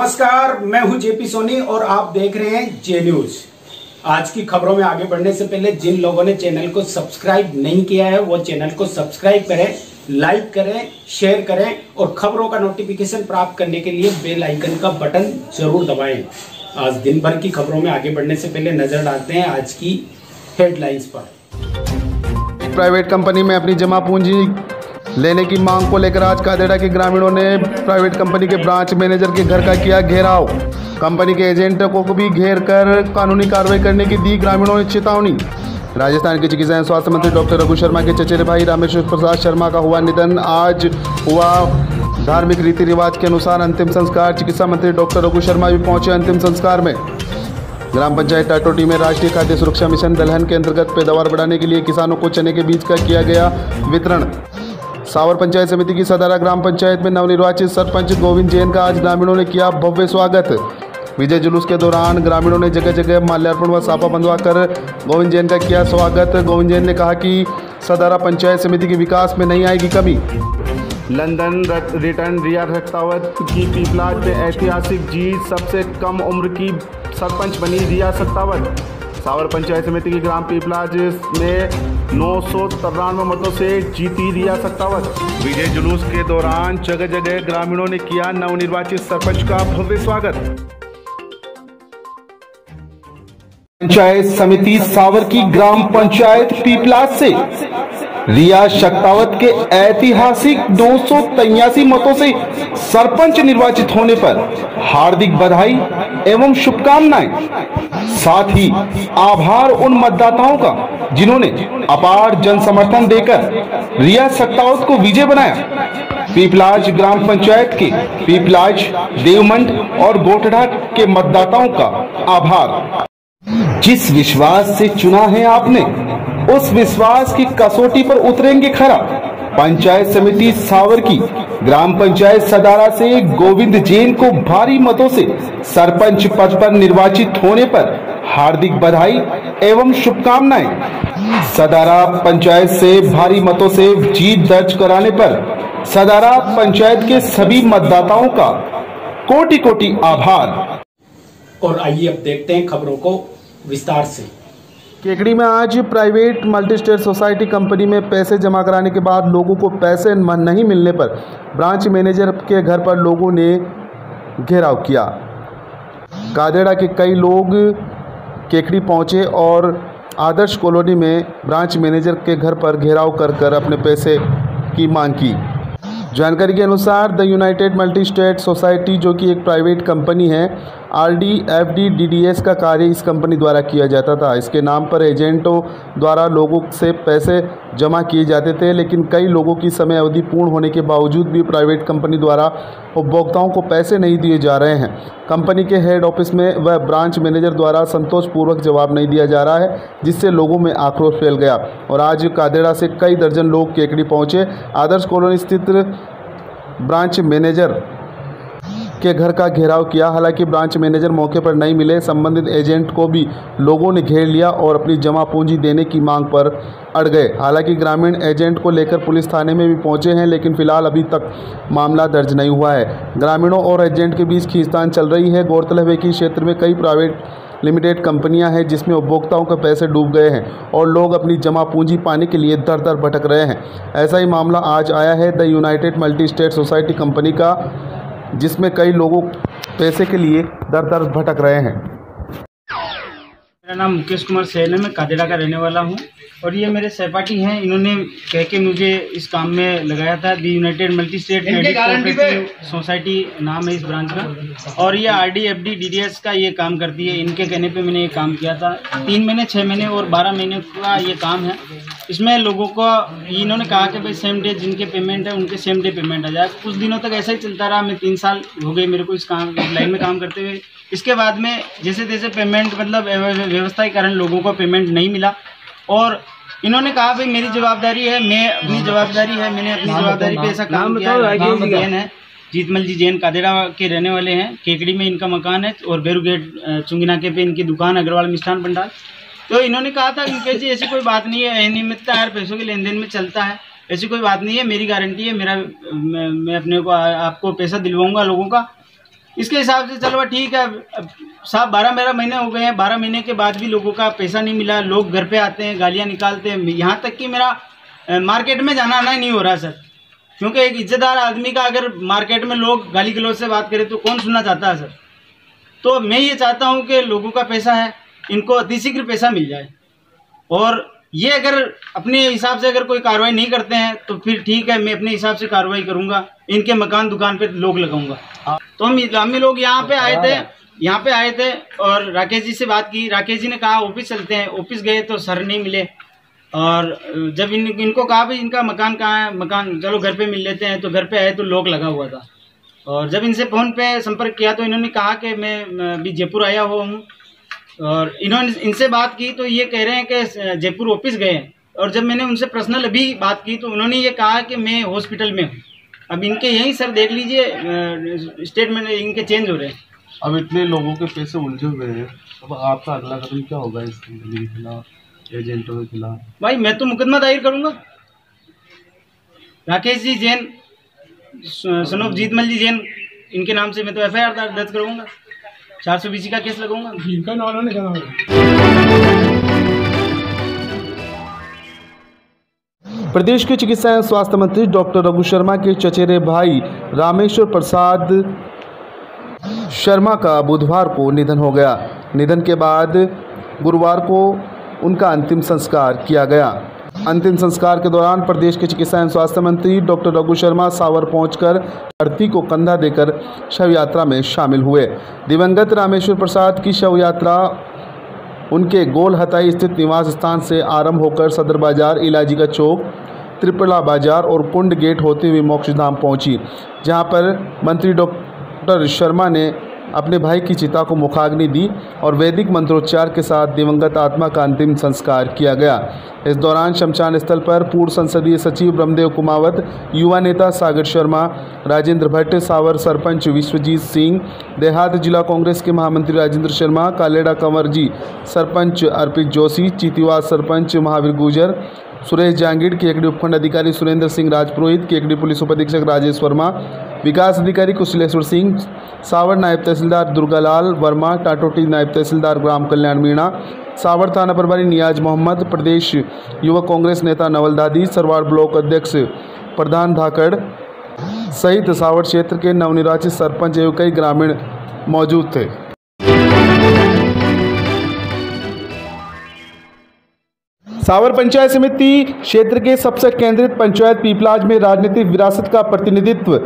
नमस्कार, मैं हूं जेपी सोनी और आप देख रहे हैं जे न्यूज। आज की खबरों में आगे बढ़ने से पहले जिन लोगों ने चैनल को सब्सक्राइब नहीं किया है वो चैनल को सब्सक्राइब करें, लाइक करें, शेयर करें और खबरों का नोटिफिकेशन प्राप्त करने के लिए बेल आइकन का बटन जरूर दबाएं। आज दिन भर की खबरों में आगे बढ़ने से पहले नजर डालते हैं आज की हेडलाइंस पर। प्राइवेट कंपनी में अपनी जमा पूंजी लेने की मांग को लेकर आज कादेड़ा के ग्रामीणों ने प्राइवेट कंपनी के ब्रांच मैनेजर के घर का किया घेराव। कंपनी के एजेंटों को भी घेर कर कानूनी कार्रवाई करने की दी ग्रामीणों ने चेतावनी। राजस्थान के चिकित्सा एवं स्वास्थ्य मंत्री डॉक्टर रघु शर्मा के चचेरे भाई रामेश्वर प्रसाद शर्मा का हुआ निधन। आज हुआ धार्मिक रीति रिवाज के अनुसार अंतिम संस्कार। चिकित्सा मंत्री डॉक्टर रघु शर्मा भी पहुंचे अंतिम संस्कार में। ग्राम पंचायत टाटोटी में राष्ट्रीय खाद्य सुरक्षा मिशन दलहन के अंतर्गत पैदावार बढ़ाने के लिए किसानों को चने के बीज का किया गया वितरण। सावर पंचायत समिति की सदारा ग्राम पंचायत में नवनिर्वाचित सरपंच गोविंद जैन का आज ग्रामीणों ने किया भव्य स्वागत। विजय जुलूस के दौरान ग्रामीणों ने जगह जगह माल्यार्पण व साफा बंधवा कर गोविंद जैन का किया स्वागत। गोविंद जैन ने कहा कि सदारा पंचायत समिति के विकास में नहीं आएगी कमी। लंदन रिटर्न रिया सख्तावत की पीपलाज में ऐतिहासिक जीत, सबसे कम उम्र की सरपंच बनी रिया सख्तावत। सावर पंचायत समिति की ग्राम पीपलाज में 993 मतों से जीती रिया सख्तावत। विजय जुलूस के दौरान जगह जगह ग्रामीणों ने किया नवनिर्वाचित सरपंच का भव्य स्वागत। पंचायत समिति सावर की ग्राम पंचायत पीपलाज से रिया सख्तावत के ऐतिहासिक 283 मतों से सरपंच निर्वाचित होने पर हार्दिक बधाई एवं शुभकामनाएं। साथ ही आभार उन मतदाताओं का जिन्होंने अपार जन समर्थन देकर रिया सख्तावत को विजय बनाया। पीपलाज ग्राम पंचायत के पीपलाज, देवमंड और गोटड़ा के मतदाताओं का आभार। जिस विश्वास से चुना है आपने उस विश्वास की कसौटी पर उतरेंगे खरा। पंचायत समिति सावर की ग्राम पंचायत सदारा से गोविंद जैन को भारी मतों से सरपंच पद पर निर्वाचित होने पर हार्दिक बधाई एवं शुभकामनाएं। सदारा पंचायत से भारी मतों से जीत दर्ज कराने पर सदारा पंचायत के सभी मतदाताओं का कोटि कोटि आभार। और आइए अब देखते हैं खबरों को विस्तार से। केकड़ी में आज private multi state society company में पैसे जमा कराने के बाद लोगों को पैसे नहीं मिलने पर ब्रांच मैनेजर के घर पर लोगों ने घेराव किया। कादेड़ा के कई लोग केकड़ी पहुंचे और आदर्श कॉलोनी में ब्रांच मैनेजर के घर पर घेराव कर अपने पैसे की मांग की। जानकारी के अनुसार the United multi state society, जो कि एक प्राइवेट कंपनी है, RD, FD, DDS का कार्य इस कंपनी द्वारा किया जाता था। इसके नाम पर एजेंटों द्वारा लोगों से पैसे जमा किए जाते थे, लेकिन कई लोगों की समय अवधि पूर्ण होने के बावजूद भी प्राइवेट कंपनी द्वारा उपभोक्ताओं को पैसे नहीं दिए जा रहे हैं। कंपनी के हेड ऑफिस में व ब्रांच मैनेजर द्वारा संतोषपूर्वक जवाब नहीं दिया जा रहा है, जिससे लोगों में आक्रोश फैल गया और आज कादेड़ा से कई दर्जन लोग केकड़ी पहुँचे। आदर्श कॉलोनी स्थित ब्रांच मैनेजर के घर का घेराव किया। हालांकि ब्रांच मैनेजर मौके पर नहीं मिले। संबंधित एजेंट को भी लोगों ने घेर लिया और अपनी जमा पूंजी देने की मांग पर अड़ गए। हालांकि ग्रामीण एजेंट को लेकर पुलिस थाने में भी पहुंचे हैं, लेकिन फिलहाल अभी तक मामला दर्ज नहीं हुआ है। ग्रामीणों और एजेंट के बीच खींचतान चल रही है। गौरतलब है कि क्षेत्र में कई प्राइवेट लिमिटेड कंपनियां हैं जिसमें उपभोक्ताओं के पैसे डूब गए हैं और लोग अपनी जमा पूंजी पाने के लिए दर दर भटक रहे हैं। ऐसा ही मामला आज आया है the United multi state society company का, जिसमें कई लोगों पैसे के लिए दर दर भटक रहे हैं। मेरा नाम मुकेश कुमार सैन है, मैं कादेड़ा का रहने वाला हूं और ये मेरे सहपाठी हैं। इन्होंने कह के मुझे इस काम में लगाया था। The united multi state cooperative society नाम है इस ब्रांच का और ये RD, FD, DDS का ये काम करती है। इनके कहने पे मैंने ये काम किया था। 3 महीने, 6 महीने और 12 महीने का ये काम है। इसमें लोगों को इन्होंने कहा कि भाई सेम डे जिनके पेमेंट है उनके सेम डे पेमेंट आ जाए। कुछ दिनों तक ऐसा ही चलता रहा। मैं 3 साल हो गए मेरे को इस काम लाइन में काम करते हुए। इसके बाद में जैसे तैसे पेमेंट मतलब व्यवस्था के कारण लोगों को पेमेंट नहीं मिला और इन्होंने कहा भाई मेरी जवाबदारी है, मैंने अपनी जवाबदारी पे ऐसा काम किया। नाम जैन है, जीतमल जी जैन, कादेड़ा के रहने वाले हैं। केकड़ी में इनका मकान है और बेरू गेट चुंगी पे इनकी दुकान, अग्रवाल मिष्ठान भंडार। तो इन्होंने कहा था कि जी ऐसी कोई बात नहीं है, अनियमितता यार पैसों के लेन देन में चलता है, ऐसी कोई बात नहीं है, मेरी गारंटी है, मैं अपने को आपको पैसा दिलवाऊंगा लोगों का। इसके हिसाब से चलो ठीक है। साहब 12 महीने हो गए हैं, 12 महीने के बाद भी लोगों का पैसा नहीं मिला। लोग घर पे आते हैं, गालियाँ निकालते हैं, यहाँ तक कि मेरा मार्केट में जाना आना ही नहीं हो रहा सर। क्योंकि एक इज्जतदार आदमी का अगर मार्केट में लोग गाली गलौज से बात करें तो कौन सुनना चाहता है सर। तो मैं ये चाहता हूँ कि लोगों का पैसा है, इनको अतिशीघ्र पैसा मिल जाए। और ये अगर अपने हिसाब से अगर कोई कार्रवाई नहीं करते हैं तो फिर ठीक है, मैं अपने हिसाब से कार्रवाई करूँगा, इनके मकान दुकान पे लोग लगाऊंगा। तो हम लोग यहाँ पे आए थे और राकेश जी से बात की। राकेश जी ने कहा ऑफिस चलते हैं। ऑफिस गए तो सर नहीं मिले, और जब इनको कहा भाई इनका मकान कहाँ है, मकान चलो घर पे मिल लेते हैं, तो घर पे आए तो लॉक लगा हुआ था। और जब इनसे फ़ोन पे संपर्क किया तो इन्होंने कहा कि मैं अभी जयपुर आया हुआ हूँ। और इन्होंने इनसे बात की तो ये कह रहे हैं कि जयपुर ऑफिस गए हैं। और जब मैंने उनसे पर्सनल अभी बात की तो उन्होंने ये कहा कि मैं हॉस्पिटल में हूँ। अब इनके यहीं सर देख लीजिए स्टेटमेंट इनके चेंज हो रहे हैं। अब इतने लोगों के पैसे उलझे हुए हैं, अब आपका अगला कदम क्या होगा इस कंपनी के खिलाफ, एजेंटों के खिलाफ? भाई मैं तो मुकदमा दायर करूँगा। राकेश जी जैन, सनोप जीतमल जी जैन, इनके नाम से मैं तो FIR दर्ज करूँगा, 420 का केस लगाऊंगा। इनका नाम नहीं जाना। प्रदेश के चिकित्सा एवं स्वास्थ्य मंत्री डॉक्टर रघु शर्मा के चचेरे भाई रामेश्वर प्रसाद शर्मा का बुधवार को निधन हो गया। निधन के बाद गुरुवार को उनका अंतिम संस्कार किया गया। अंतिम संस्कार के दौरान प्रदेश के चिकित्सा एवं स्वास्थ्य मंत्री डॉक्टर रघु शर्मा सावर पहुंचकर अर्थी को कंधा देकर शव यात्रा में शामिल हुए। दिवंगत रामेश्वर प्रसाद की शव यात्रा उनके गोल हताई स्थित निवास स्थान से आरंभ होकर सदर बाजार, इलाजी का चौक, त्रिपुला बाजार और कुंड गेट होते हुए मोक्षधाम पहुंची, जहां पर मंत्री डॉक्टर शर्मा ने अपने भाई की चिता को मुखाग्नि दी और वैदिक मंत्रोच्चार के साथ दिवंगत आत्मा का अंतिम संस्कार किया गया। इस दौरान शमशान स्थल पर पूर्व संसदीय सचिव ब्रह्मदेव कुमावत, युवा नेता सागर शर्मा, राजेंद्र भट्ट, सावर सरपंच विश्वजीत सिंह, देहात जिला कांग्रेस के महामंत्री राजेंद्र शर्मा, कालेड़ा कंवर जी सरपंच अर्पित जोशी, चीतीवास सरपंच महावीर गुर्जर, सुरेश जांगीड़, केकड़ी उपखंड अधिकारी सुरेंद्र सिंह राजपुरोहित, केकड़ी पुलिस उपाधीक्षक राजेश वर्मा, विकास अधिकारी कुशलेश्वर सिंह, सावर नायब तहसीलदार दुर्गालाल वर्मा, टाटोटी नायब तहसीलदार ग्राम कल्याण मीणा, सावर थाना प्रभारी नियाज मोहम्मद, प्रदेश युवक कांग्रेस नेता नवल दादी, सरवाड़ ब्लॉक अध्यक्ष प्रधान धाकड़ सहित सावर क्षेत्र के नवनिर्वाचित सरपंच एवं कई ग्रामीण मौजूद थे। सावर पंचायत समिति क्षेत्र के सबसे केंद्रित पंचायत पीपलाज में राजनीतिक विरासत का प्रतिनिधित्व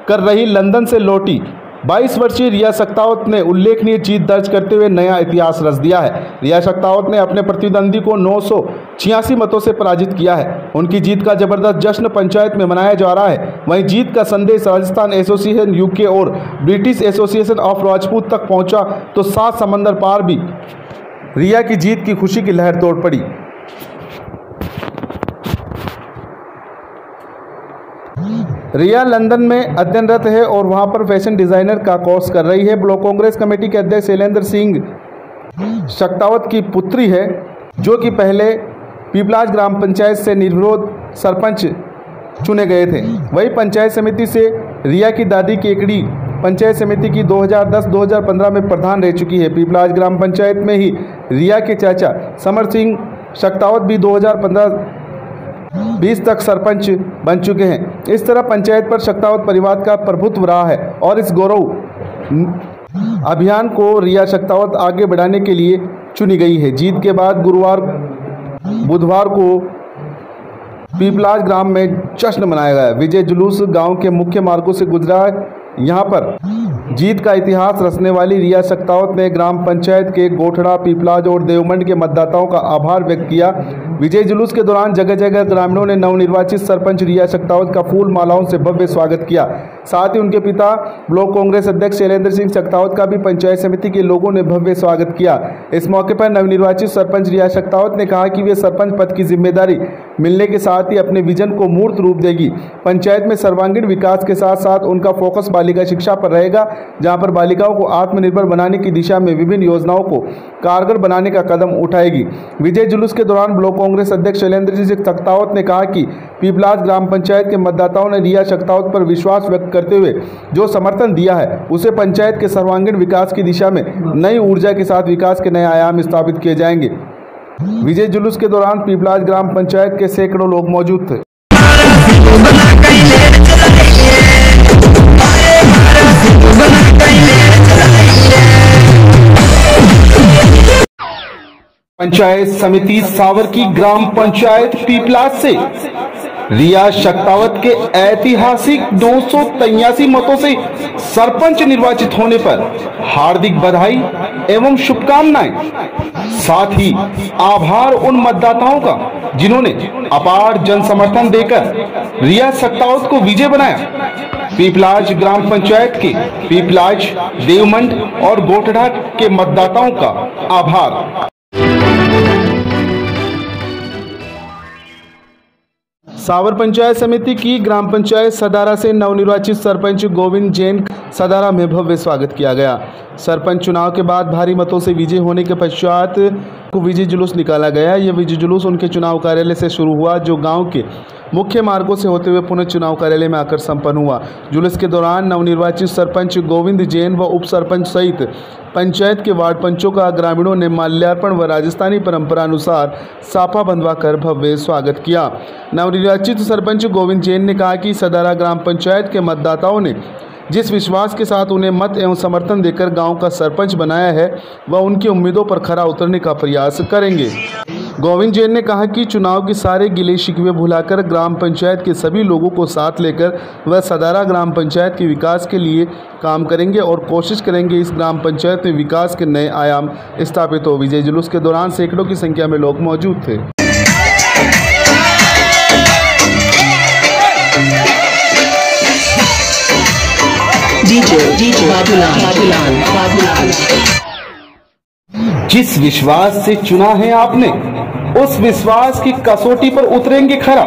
कर रही लंदन से लौटी 22 वर्षीय रिया शक्तावत ने उल्लेखनीय जीत दर्ज करते हुए नया इतिहास रच दिया है। रिया शक्तावत ने अपने प्रतिद्वंदी को 986 मतों से पराजित किया है। उनकी जीत का जबरदस्त जश्न पंचायत में मनाया जा रहा है। वहीं जीत का संदेश राजस्थान एसोसिएशन UK और ब्रिटिश एसोसिएशन ऑफ राजपूत तक पहुंचा तो 7 समंदर पार भी रिया की जीत की खुशी की लहर तोड़ पड़ी। रिया लंदन में अध्ययनरत है और वहां पर फैशन डिजाइनर का कोर्स कर रही है। ब्लॉक कांग्रेस कमेटी के अध्यक्ष शैलेंद्र सिंह शक्तावत की पुत्री है, जो कि पहले पीपलाज ग्राम पंचायत से निर्विरोध सरपंच चुने गए थे। वही पंचायत समिति से रिया की दादी केकड़ी पंचायत समिति की 2010-2015 में प्रधान रह चुकी है। पीपलाज ग्राम पंचायत में ही रिया के चाचा समर सिंह शक्तावत भी 2015-20 तक सरपंच बन चुके हैं। इस तरह पंचायत पर शक्तावत परिवार का प्रभुत्व रहा है और इस गौरव अभियान को रिया शक्तावत आगे बढ़ाने के लिए चुनी गई है। जीत के बाद बुधवार को पीपलाज ग्राम में जश्न मनाया गया। विजय जुलूस गांव के मुख्य मार्गों से गुजरा। यहां पर जीत का इतिहास रचने वाली रिया शक्तावत ने ग्राम पंचायत के गोठड़ा, पीपलाज और देवमंड के मतदाताओं का आभार व्यक्त किया। विजय जुलूस के दौरान जगह जगह ग्रामीणों ने नवनिर्वाचित सरपंच रिया शक्तावत का फूल मालाओं से भव्य स्वागत किया। साथ ही उनके पिता ब्लॉक कांग्रेस अध्यक्ष शैलेंद्र सिंह शक्तावत का भी पंचायत समिति के लोगों ने भव्य स्वागत किया। इस मौके पर नवनिर्वाचित सरपंच रिया शक्तावत ने कहा कि वे सरपंच पद की जिम्मेदारी मिलने के साथ ही अपने विजन को मूर्त रूप देगी। पंचायत में सर्वांगीण विकास के साथ साथ उनका फोकस बालिका शिक्षा पर रहेगा, जहां पर बालिकाओं को आत्मनिर्भर बनाने की दिशा में विभिन्न योजनाओं को कारगर बनाने का कदम उठाएगी। विजय जुलूस के दौरान ब्लॉक कांग्रेस अध्यक्ष शैलेंद्र सिंह सक्तावत ने कहा कि पीपलाज ग्राम पंचायत के मतदाताओं ने रिया सक्तावत पर विश्वास व्यक्त करते हुए जो समर्थन दिया है, उसे पंचायत के सर्वांगीण विकास की दिशा में नई ऊर्जा के साथ विकास के नए आयाम स्थापित किए जाएंगे। विजय जुलूस के दौरान पीपलाज ग्राम पंचायत के सैकड़ों लोग मौजूद थे। पंचायत समिति सावर की ग्राम पंचायत पीपलाज से रिया सक्तावत के ऐतिहासिक 283 मतों से सरपंच निर्वाचित होने पर हार्दिक बधाई एवं शुभकामनाएं। साथ ही आभार उन मतदाताओं का जिन्होंने अपार जन समर्थन देकर रिया सक्तावत को विजय बनाया। पीपलाज ग्राम पंचायत के पीपलाज, देवमंड और गोटड़ा के मतदाताओं का आभार। सावर पंचायत समिति की ग्राम पंचायत सदारा से नवनिर्वाचित सरपंच गोविंद जैन सदारा में भव्य स्वागत किया गया। सरपंच चुनाव के बाद भारी मतों से विजय होने के पश्चात को विजय जुलूस निकाला गया। यह विजय जुलूस उनके चुनाव कार्यालय से शुरू हुआ, जो गांव के मुख्य मार्गों से होते हुए पुनः चुनाव कार्यालय में आकर संपन्न हुआ। जुलूस के दौरान नवनिर्वाचित सरपंच गोविंद जैन व उप सरपंच सहित पंचायत के वार्ड पंचों का ग्रामीणों ने माल्यार्पण व राजस्थानी परंपरा अनुसार साफा बंधवाकर भव्य स्वागत किया। नवनिर्वाचित सरपंच गोविंद जैन ने कहा कि सदारा ग्राम पंचायत के मतदाताओं ने जिस विश्वास के साथ उन्हें मत एवं समर्थन देकर गांव का सरपंच बनाया है, वह उनकी उम्मीदों पर खरा उतरने का प्रयास करेंगे। गोविंद जैन ने कहा कि चुनाव के सारे गिले शिकवे भुलाकर ग्राम पंचायत के सभी लोगों को साथ लेकर वह सदारा ग्राम पंचायत के विकास के लिए काम करेंगे और कोशिश करेंगे इस ग्राम पंचायत में विकास के नए आयाम स्थापित हो। विजय जुलूस के दौरान सैकड़ों की संख्या में लोग मौजूद थे। जिस विश्वास से चुना है आपने, उस विश्वास की कसौटी पर उतरेंगे खरा।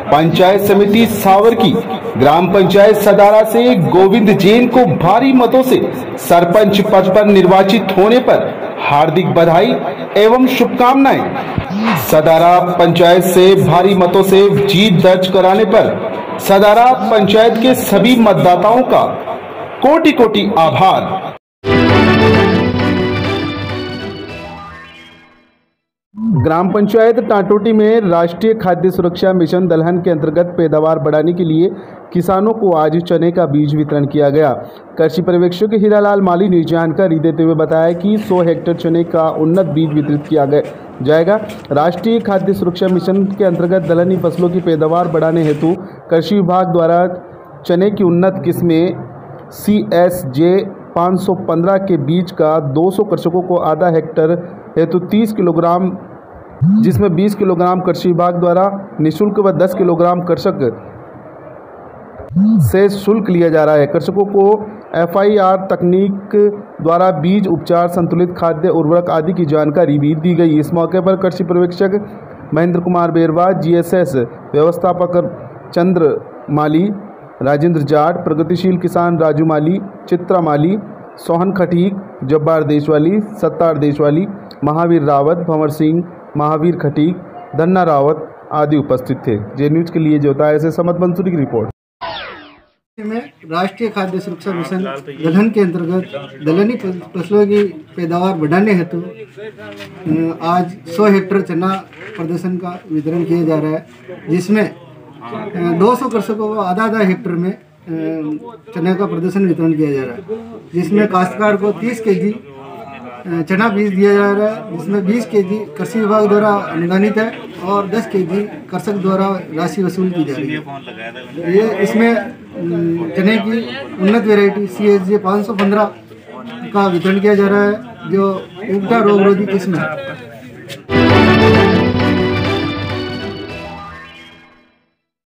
पंचायत समिति सावर की ग्राम पंचायत सदारा से गोविंद जैन को भारी मतों से सरपंच पद पर निर्वाचित होने पर हार्दिक बधाई एवं शुभकामनाएं। सदारा पंचायत से भारी मतों से जीत दर्ज कराने पर सदारा पंचायत के सभी मतदाताओं का कोटि कोटि आभार। ग्राम पंचायत टाटोटी में राष्ट्रीय खाद्य सुरक्षा मिशन दलहन के अंतर्गत पैदावार बढ़ाने के लिए किसानों को आज चने का बीज वितरण किया गया। कृषि पर्यवेक्षक हीरालाल माली ने जानकारी देते हुए बताया कि 100 हेक्टेयर चने का उन्नत बीज वितरित किया जाएगा। राष्ट्रीय खाद्य सुरक्षा मिशन के अंतर्गत दलहनी फसलों की पैदावार बढ़ाने हेतु कृषि विभाग द्वारा चने की उन्नत किस्में CSJ 515 के बीज का 200 कृषकों को आधा हेक्टेयर हेतु 30 किलोग्राम, जिसमें 20 किलोग्राम कृषि विभाग द्वारा निःशुल्क व 10 किलोग्राम कृषक से शुल्क लिया जा रहा है। कृषकों को FIR तकनीक द्वारा बीज उपचार, संतुलित खाद्य उर्वरक आदि की जानकारी भी दी गई। इस मौके पर कृषि पर्यवेक्षक महेंद्र कुमार बेरवा, GSS व्यवस्थापक चंद्र माली, राजेंद्र जाट, प्रगतिशील किसान राजू माली, चित्रा माली, सोहन खटीक, जब्बार देशवाली, सत्तार देशवाली, महावीर रावत, भंवर सिंह, महावीर खटीक, धन्ना रावत आदि उपस्थित थे। जे न्यूज के लिए जोताया से समत बंसुरी की रिपोर्ट। में राष्ट्रीय खाद्य सुरक्षा मिशन दलहन के अंतर्गत दलहनी फसलों की पैदावार बढ़ाने हेतु आज 100 हेक्टेयर चना प्रदर्शन का वितरण किया जा रहा है, जिसमें 200 कृषकों को आधा हेक्टेयर में चने का प्रदर्शन वितरण किया जा रहा है, जिसमें काश्तकार को 30 केजी चना बीज दिया जा रहा है, जिसमें 20 केजी कृषि विभाग द्वारा अनुदानित है और 10 केजी कृषक द्वारा राशि वसूल की जा रही है। ये इसमें चने की उन्नत वैरायटी CSJ 515 का वितरण किया जा रहा है, जो उपटा रोग रोधी किस्म है।